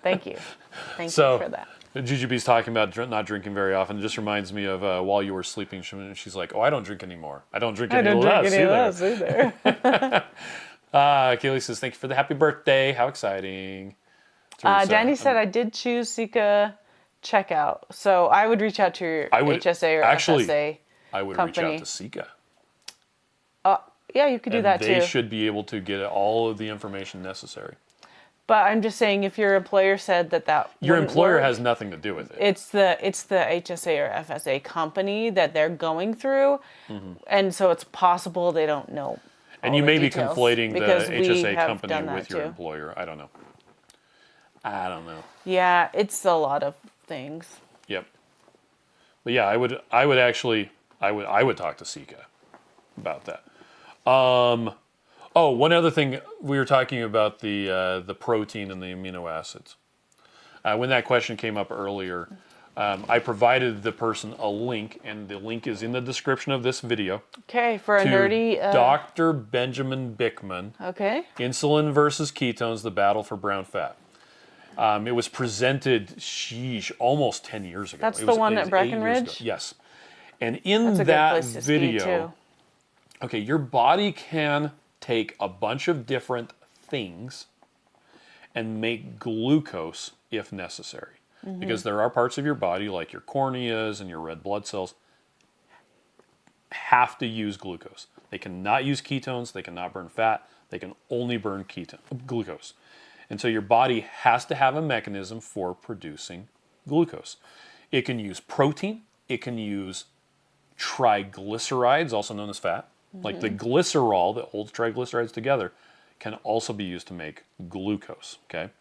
Thank you. Thank you for that. Jujubee's talking about not drinking very often. It just reminds me of while you were sleeping, she's like, oh, I don't drink anymore. I don't drink any less either. Kaylee says, thank you for the happy birthday. How exciting. Danny said I did choose Sika checkout. So I would reach out to your HSA or FSA I would company. reach out to Sika. Yeah, you could do that too. They should be able to get all of the information necessary. But I'm just saying, if your employer said that your employer work, has nothing to do with it. It's the HSA or FSA company that they're going through, and so it's possible they don't know. And you may be details, conflating the HSA company with your too. employer. I don't know. Yeah, it's a lot of things. Yep. But yeah, I would talk to Sika about that. One other thing, we were talking about the protein and the amino acids. When that question came up earlier, I provided the person a link, and the link is in the description of this video. Okay, for a nerdy... Dr. Benjamin Bickman. Okay. Insulin versus Ketones, the Battle for Brown Fat. It was presented, almost 10 years ago. That's the one at Breckenridge? Yes. And in that video... Too. Okay, your body can take a bunch of different things and make glucose if necessary. Because there are parts of your body, like your corneas and your red blood cells, have to use glucose. They cannot use ketones, they cannot burn fat, they can only burn glucose. And so your body has to have a mechanism for producing glucose. It can use protein, it can use triglycerides, also known as fat. Like the glycerol that holds triglycerides together can also be used to make glucose, okay?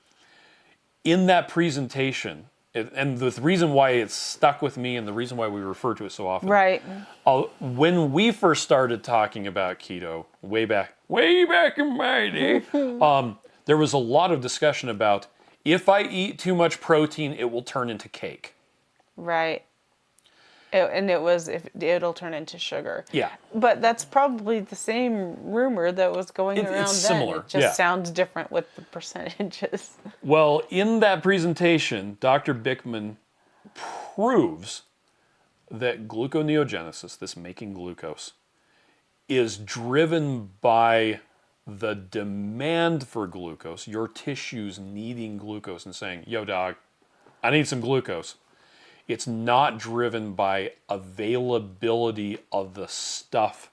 In that presentation, and the reason why it's stuck with me and the reason why we refer to it so often. Right. When we first started talking about keto, way back in my day, there was a lot of discussion about if I eat too much protein, it will turn into cake. Right. And it was if it'll turn into sugar. Yeah. But that's probably the same rumor that was going around it's then. similar. It just sounds different with the percentages. Well, in that presentation, Dr. Bickman proves that gluconeogenesis, this making glucose, is driven by the demand for glucose, your tissues needing glucose and saying, yo, dog, I need some glucose. It's not driven by availability of the stuff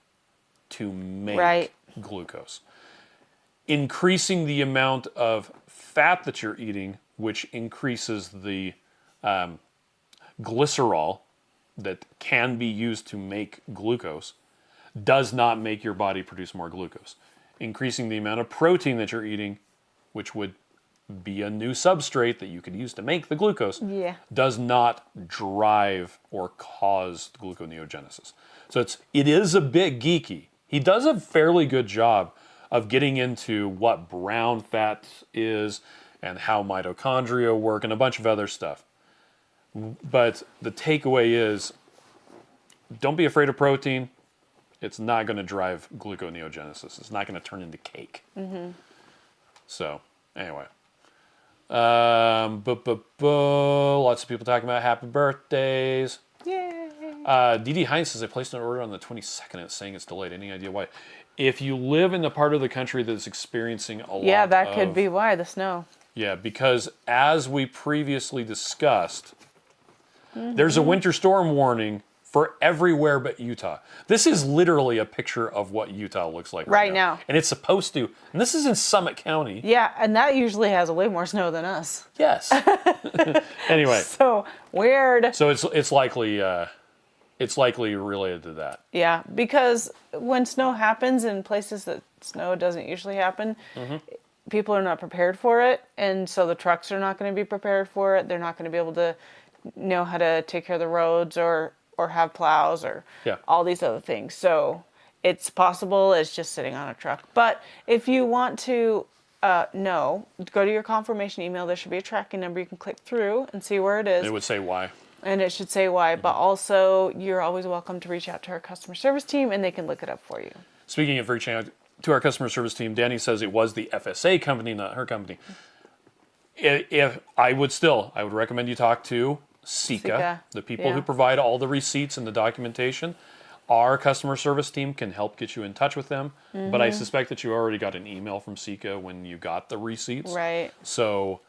to make glucose. Increasing the amount of fat that you're eating, which increases the glycerol that can be used to make glucose, does not make your body produce more glucose. Increasing the amount of protein that you're eating, which would be a new substrate that you could use to make the glucose, does not drive or cause gluconeogenesis. So it is a bit geeky. He does a fairly good job of getting into what brown fat is and how mitochondria work and a bunch of other stuff. But the takeaway is, don't be afraid of protein. It's not going to drive gluconeogenesis. It's not going to turn into cake. So, anyway. Lots of people talking about happy birthdays. Yay! Dee Hines says I placed an order on the 22nd. It's saying it's delayed. Any idea why? If you live in the part of the country that's experiencing a lot that could be why, the snow. Yeah, because as we previously discussed, there's a winter storm warning for everywhere but Utah. This is literally a picture of what Utah looks like right now. And it's supposed to, and this is in Summit County. Yeah, and that usually has way more snow than us. Yes. Anyway. So weird. So it's likely related to that. Yeah, because when snow happens in places that snow doesn't usually happen, people are not prepared for it, and so the trucks are not going to be prepared for it. They're not going to be able to know how to take care of the roads or have plows or all these other things. So it's possible it's just sitting on a truck. But if you want to know, go to your confirmation email. There should be a tracking number. You can click through and see where it is. It would say why. And it should say why. But also, you're always welcome to reach out to our customer service team, and they can look it up for you. Speaking of reaching out to our customer service team, Danny says it was the FSA company, not her company. I would recommend you talk to Sika, the people who provide all the receipts and the documentation. Our customer service team can help get you in touch with them, but I suspect that you already got an email from Sika when you got the receipts. Right. So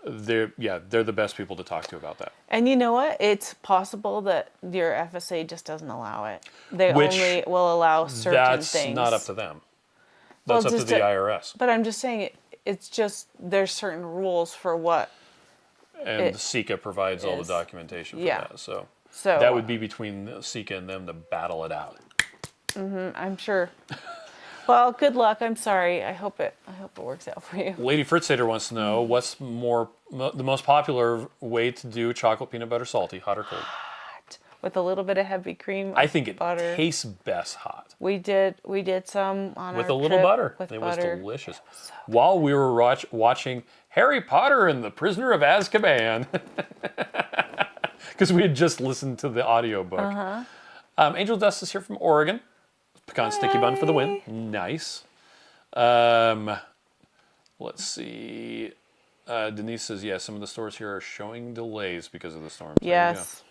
they're the best people to talk to about that. And you know what? It's possible that your FSA just doesn't allow it. They only will allow certain things. That's not up to them. That's up to the IRS. But I'm just saying it's just there's certain rules for what. And Sika provides all the documentation for that. So that would be between Sika and them to battle it out. I'm sure. Well, good luck. I'm sorry. I hope it works out for you. Lady Fritzsater wants to know what's the most popular way to do chocolate peanut butter salty, hot or cold? Hot. With a little bit of heavy cream. I think it butter. tastes best hot. We did some on with our a little trip butter. With it butter. was delicious. So while we were watching Harry Potter and the Prisoner of Azkaban, because we had just listened to the audiobook. Angel Dust is here from Oregon. Pecan sticky bun for the win. Nice. Let's see. Denise says, some of the stores here are showing delays because of the storm. Yes.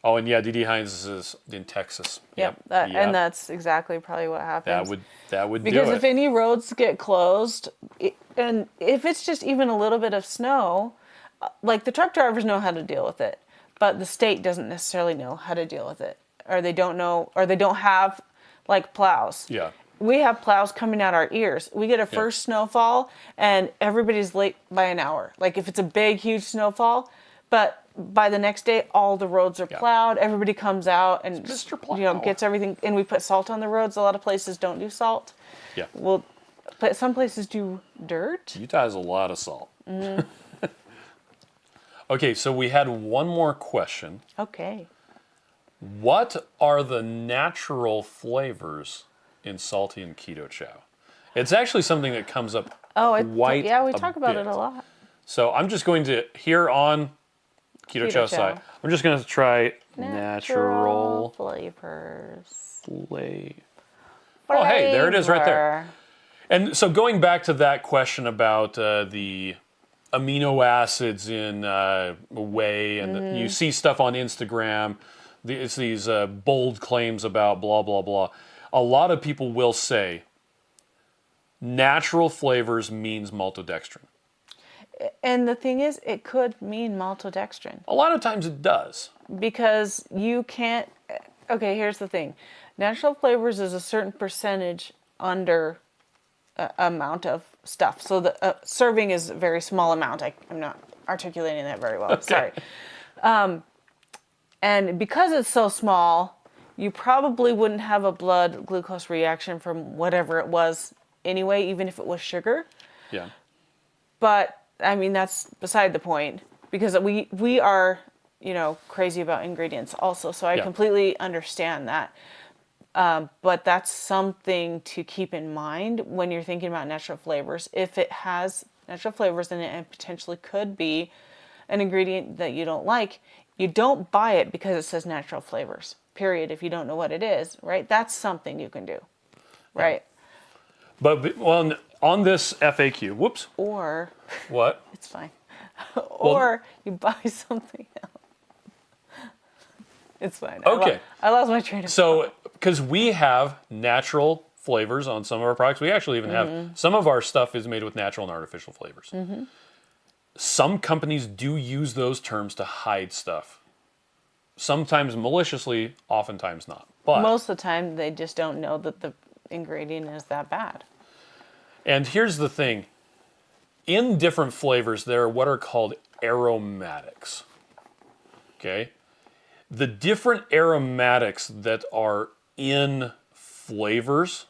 Oh, and yeah, D.D. Hines is in Texas. Yep. And that's exactly probably what happens. That would because do it. if any roads get closed, and if it's just even a little bit of snow, like the truck drivers know how to deal with it, but the state doesn't necessarily know how to deal with it, or they don't know, or they don't have like plows. Yeah. We have plows coming out our ears. We get a first snowfall, and everybody's late by an hour. Like if it's a big, huge snowfall, but by the next day, all the roads are plowed. Everybody comes out and gets everything. And we put salt on the roads. A lot of places don't do salt. Yeah. Well, but some places do dirt. Utah has a lot of salt. Okay, so we had one more question. Okay. What are the natural flavors in salty and keto chow? It's actually something that comes up we talk about it a lot. So I'm just going to, here on Keto Chow side, I'm just going to try natural flavors. Oh, hey, there it is right there. And so going back to that question about the amino acids in whey, and you see stuff on Instagram, it's these bold claims about blah, blah, blah. A lot of people will say natural flavors means maltodextrin. And the thing is, it could mean maltodextrin. A lot of times it does. Because you can't... Okay, here's the thing. Natural flavors is a certain percentage under amount of stuff. So the serving is a very small amount. I'm not articulating that very well. Okay. Sorry. And because it's so small, you probably wouldn't have a blood glucose reaction from whatever it was anyway, even if it was sugar. Yeah. But I mean, that's beside the point, because we are, crazy about ingredients also. So I completely understand that. But that's something to keep in mind when you're thinking about natural flavors. If it has natural flavors in it and potentially could be an ingredient that you don't like, you don't buy it because it says natural flavors, period, if you don't know what it is, right? That's something you can do, right? But on this FAQ, whoops. Or... What? It's fine. Or you buy something else. It's fine. Okay. I lost my train of thought. So, because we have natural flavors on some of our products, we actually even have, some of our stuff is made with natural and artificial flavors. Some companies do use those terms to hide stuff. Sometimes maliciously, oftentimes not. But most of the time, they just don't know that the ingredient is that bad. And here's the thing. In different flavors, there are what are called aromatics. Okay? The different aromatics that are in flavors,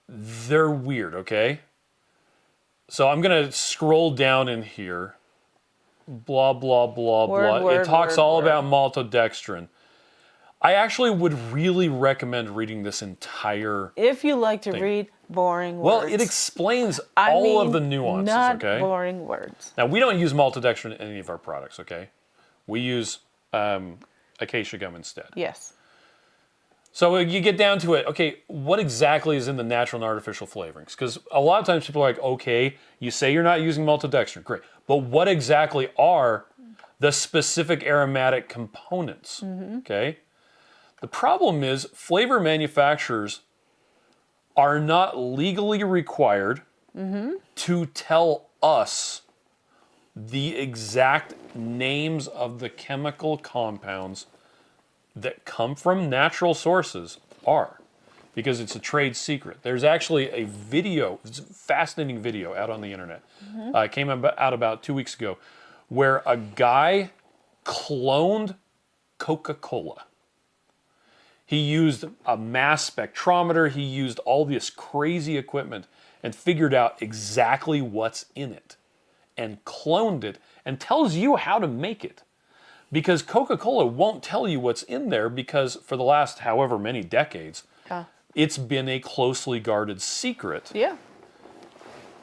they're weird, okay? So I'm going to scroll down in here. Blah, blah, blah, blah. It talks all about maltodextrin. I actually would really recommend reading this entire if you like to read boring words. Well, it explains all of the nuances, not okay? boring words. Now, we don't use maltodextrin in any of our products, okay? We use acacia gum instead. Yes. So you get down to it, okay, what exactly is in the natural and artificial flavorings? Because a lot of times people are like, okay, you say you're not using maltodextrin, great. But what exactly are the specific aromatic components, okay? The problem is flavor manufacturers are not legally required to tell us the exact names of the chemical compounds that come from natural sources are, because it's a trade secret. There's actually a video, it's a fascinating video out on the internet. It came out about 2 weeks ago, where a guy cloned Coca-Cola. He used a mass spectrometer, he used all this crazy equipment and figured out exactly what's in it and cloned it and tells you how to make it. Because Coca-Cola won't tell you what's in there because for the last however many decades, it's been a closely guarded secret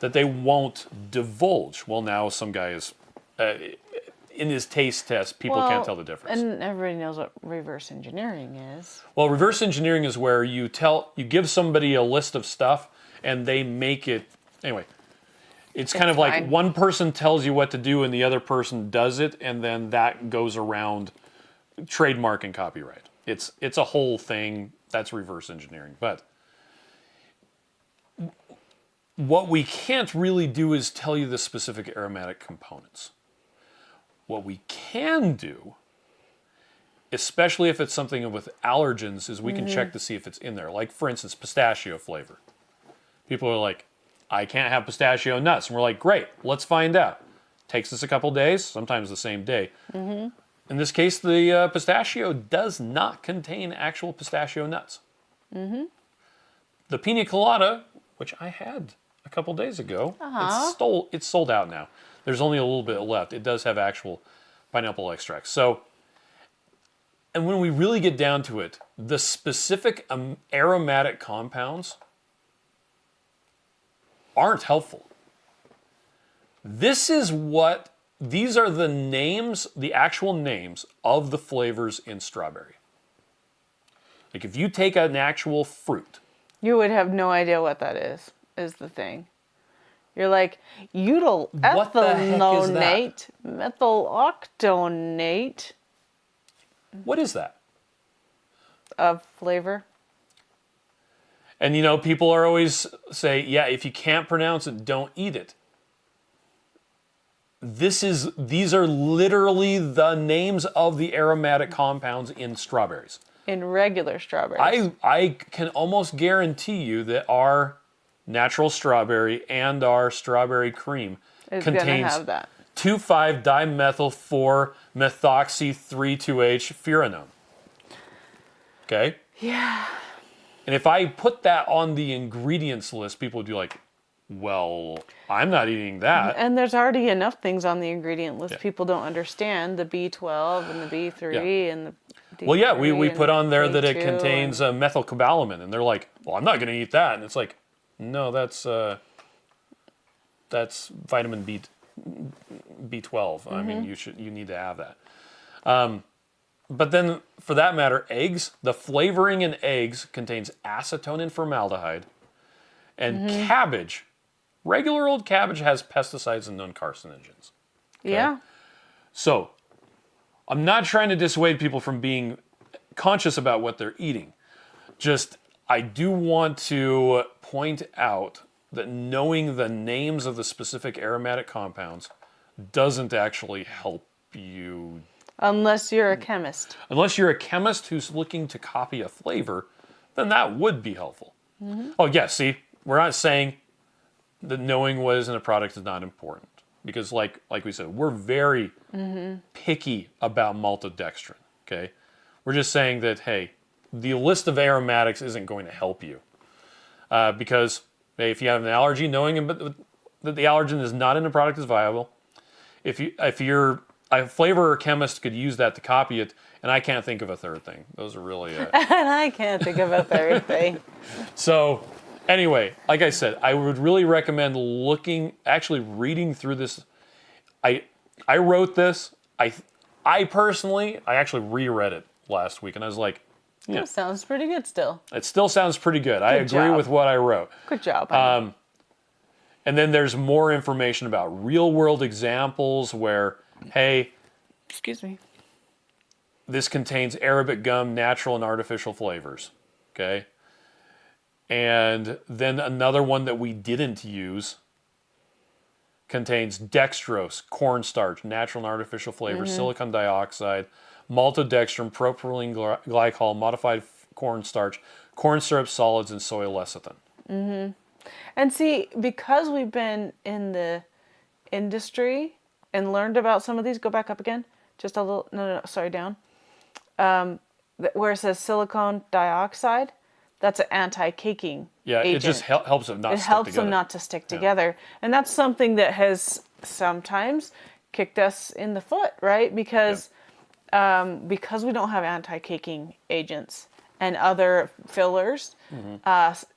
that they won't divulge. Well, now some guy is... in his taste test, people can't tell the difference. And everybody knows what reverse engineering is. Well, reverse engineering is where you give somebody a list of stuff and they make it. Anyway, it's kind of like one person tells you what to do and the other person does it, and then that goes around trademark and copyright. It's a whole thing. That's reverse engineering. But what we can't really do is tell you the specific aromatic components. What we can do, especially if it's something with allergens, is we can check to see if it's in there. Like, for instance, pistachio flavor. People are like, I can't have pistachio nuts. And we're like, great, let's find out. Takes us a couple days, sometimes the same day. In this case, the pistachio does not contain actual pistachio nuts. The pina colada, which I had a couple days ago, it's sold out now. There's only a little bit left. It does have actual pineapple extract. So, and when we really get down to it, the specific aromatic compounds aren't helpful. These are the names, the actual names of the flavors in strawberry. Like if you take an actual fruit. You would have no idea what that is the thing. You're like, utyl ethylonate, methyl octonate. What is that? Of flavor. And people are always say, yeah, if you can't pronounce it, don't eat it. These are literally the names of the aromatic compounds in strawberries. In regular strawberries. I can almost guarantee you that our natural strawberry and our strawberry cream contains 2,5-dimethyl-4-methoxy-3,2-H-furanone. Okay? Yeah. And if I put that on the ingredients list, people would be like, well, I'm not eating that. And there's already enough things on the ingredient list people don't understand. The B12 and the B3 and the D3. Well, yeah, we put on there that it contains methylcobalamin, and they're like, well, I'm not going to eat that. And it's like, no, that's vitamin B12. I mean, you need to have that. But then, for that matter, eggs, the flavoring in eggs contains acetone and formaldehyde. And cabbage, regular old cabbage has pesticides and known carcinogens. Okay? Yeah. So, I'm not trying to dissuade people from being conscious about what they're eating. Just, I do want to point out that knowing the names of the specific aromatic compounds doesn't actually help you. Unless you're a chemist. Unless you're a chemist who's looking to copy a flavor, then that would be helpful. Oh, yeah, see, we're not saying that knowing what is in a product is not important. Because like we said, we're very picky about maltodextrin, okay? We're just saying that, hey, the list of aromatics isn't going to help you. Because hey, if you have an allergy, knowing that the allergen is not in a product is viable. If you're a flavor chemist could use that to copy it, and I can't think of a third thing. Those are really... And I can't think of a third thing. So... Anyway, like I said, I would really recommend actually reading through this. I wrote this. I personally actually reread it last week, and I was like, yeah. That sounds pretty good still. It still sounds pretty good. I agree with what I wrote. Good job. And then there's more information about real-world examples where, hey, excuse me, this contains Arabic gum, natural and artificial flavors, okay? And then another one that we didn't use contains dextrose, cornstarch, natural and artificial flavors, silicon dioxide, maltodextrin, propylene glycol, modified cornstarch, corn syrup solids, and soy lecithin. And see, because we've been in the industry and learned about some of these, go back up again, just a little, no, sorry, down. Where it says silicon dioxide, that's an anti-caking agent. It just helps them not stick together. It helps them not to stick together. And that's something that has sometimes kicked us in the foot, right? Because we don't have anti-caking agents and other fillers,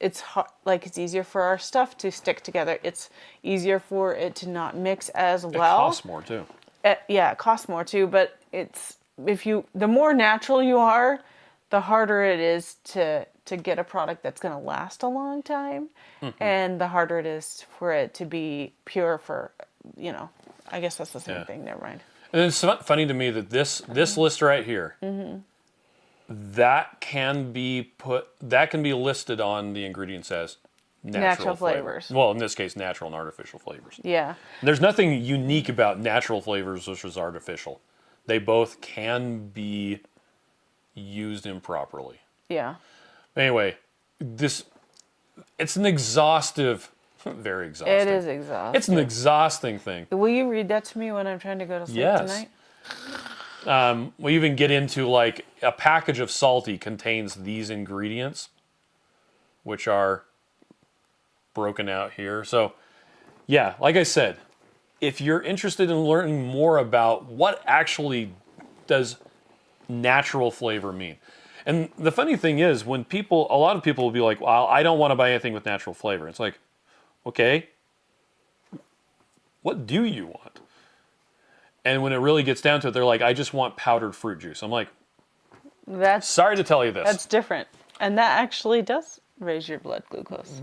it's it's easier for our stuff to stick together. It's easier for it to not mix as well. It costs more too. It costs more too, but the more natural you are, the harder it is to get a product that's going to last a long time, and the harder it is for it to be pure for, I guess that's the same thing. Never mind. And it's funny to me that this list right here, that can be listed on the ingredients as natural flavors. Well, in this case, natural and artificial flavors. Yeah. There's nothing unique about natural flavors versus artificial. They both can be used improperly. Yeah. Anyway, it's an exhaustive, very exhausting. It is exhausting. It's an exhausting thing. Will you read that to me when I'm trying to go to sleep tonight? We even get into like a package of salty contains these ingredients, which are broken out here. So, yeah, like I said, if you're interested in learning more about what actually does natural flavor mean. And the funny thing is, when a lot of people will be like, well, I don't want to buy anything with natural flavor. It's like, okay, what do you want? And when it really gets down to it, they're like, I just want powdered fruit juice. I'm like, sorry to tell you this. That's different. And that actually does raise your blood glucose.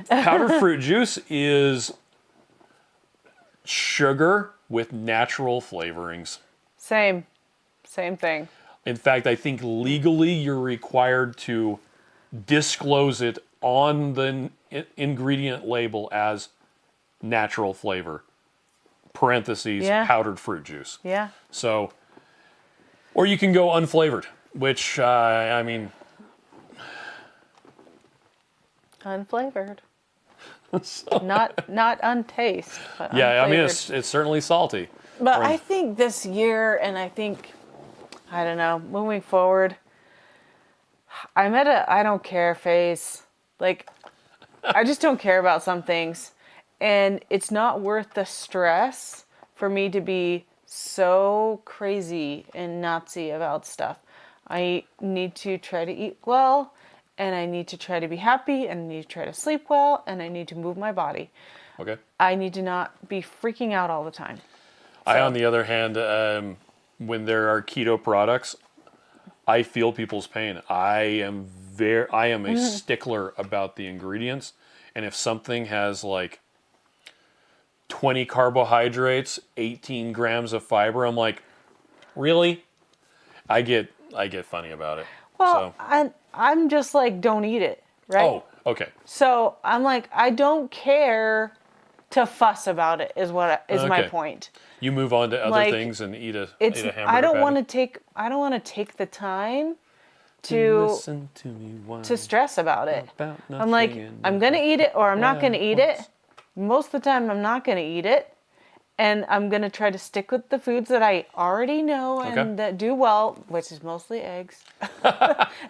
Powdered fruit juice is sugar with natural flavorings. Same thing. In fact, I think legally you're required to disclose it on the ingredient label as natural flavor, parentheses, powdered fruit juice. Yeah. So, or you can go unflavored, which, I mean... Unflavored. Not untaste, but yeah, unflavored. I mean, it's certainly salty. But I think this year, and I don't know, moving forward, I'm at a I don't care phase. Like, I just don't care about some things. And it's not worth the stress for me to be so crazy and Nazi about stuff. I need to try to eat well, and I need to try to be happy, and I need to try to sleep well, and I need to move my body. Okay. I need to not be freaking out all the time. So. I, on the other hand, when there are keto products, I feel people's pain. I am a stickler about the ingredients, and if something has like 20 carbohydrates, 18 grams of fiber, I'm like, really? I get funny about it. Well, so. I'm just like, don't eat it, right? Oh, okay. So I'm like, I don't care to fuss about it. Is my point. You move on to other things and eat a hamburger I don't want patty? to take the time to stress about it. I'm like, I'm gonna eat it or I'm not gonna eat it. Most of the time, I'm not gonna eat it, and I'm gonna try to stick with the foods that I already know and that do well, which is mostly eggs.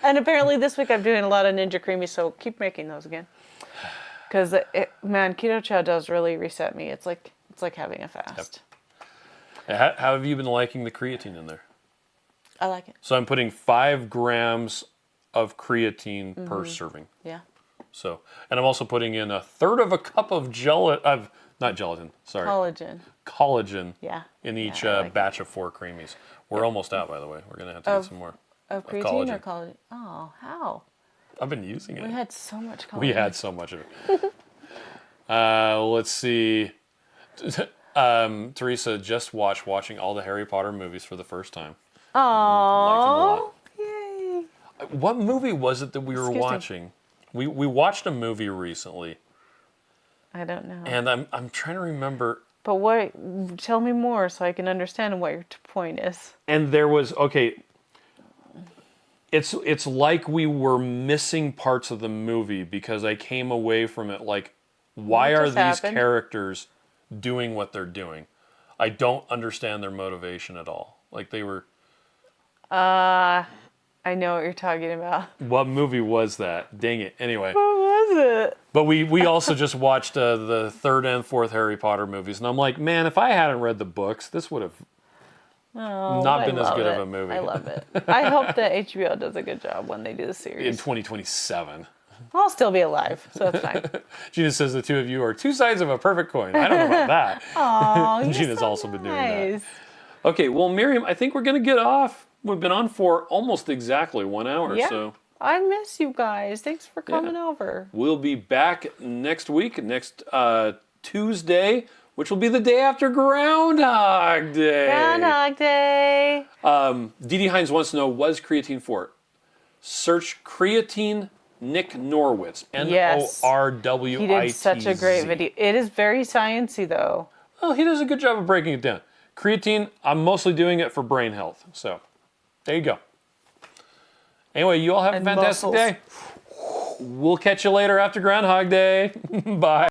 And apparently, this week I'm doing a lot of Ninja Creamy, so keep making those again. Because man, Keto Chow does really reset me. It's like having a fast. Yep. How have you been liking the creatine in there? I like it. So I'm putting 5 grams of creatine per serving. Yeah. So, and I'm also putting in 1/3 of a cup of collagen. Yeah. In each batch of 4 creamies. We're almost out, by the way. We're gonna have to get some more. Of creatine or collagen? Oh, how? I've been using it. We had so much collagen. We had so much of it. Let's see. Teresa just watching all the Harry Potter movies for the first time. Oh, yay! What movie was it that we were watching? We watched a movie recently. I don't know. And I'm trying to remember. But what? Tell me more so I can understand what your point is. And there was It's like we were missing parts of the movie because I came away from it like, why are these characters doing what they're doing? I don't understand their motivation at all. Like they were... I know what you're talking about. What movie was that? Dang it. Anyway. What was it? But we also just watched the 3rd and 4th Harry Potter movies. And I'm like, man, if I hadn't read the books, this would have... not been as good of a movie. I love it. I hope that HBO does a good job when they do the series. In 2027. I'll still be alive, so that's fine. Gina says the two of you are 2 sides of a perfect coin. I don't know about that. Oh, Gina's so also been doing that. nice. Okay, well, Miriam, I think we're going to get off. We've been on for almost exactly 1 hour. Yeah, so I miss you guys. Thanks for coming over. We'll be back next week, next Tuesday, which will be the day after Groundhog Day. Groundhog Day. Dee Hines wants to know, was creatine for it? Search creatine Nick Norwitz. Norwitz. He did such a great video. It is very sciencey, though. Well, he does a good job of breaking it down. Creatine, I'm mostly doing it for brain health. So, there you go. Anyway, you all have a fantastic day. We'll catch you later after Groundhog Day. Bye.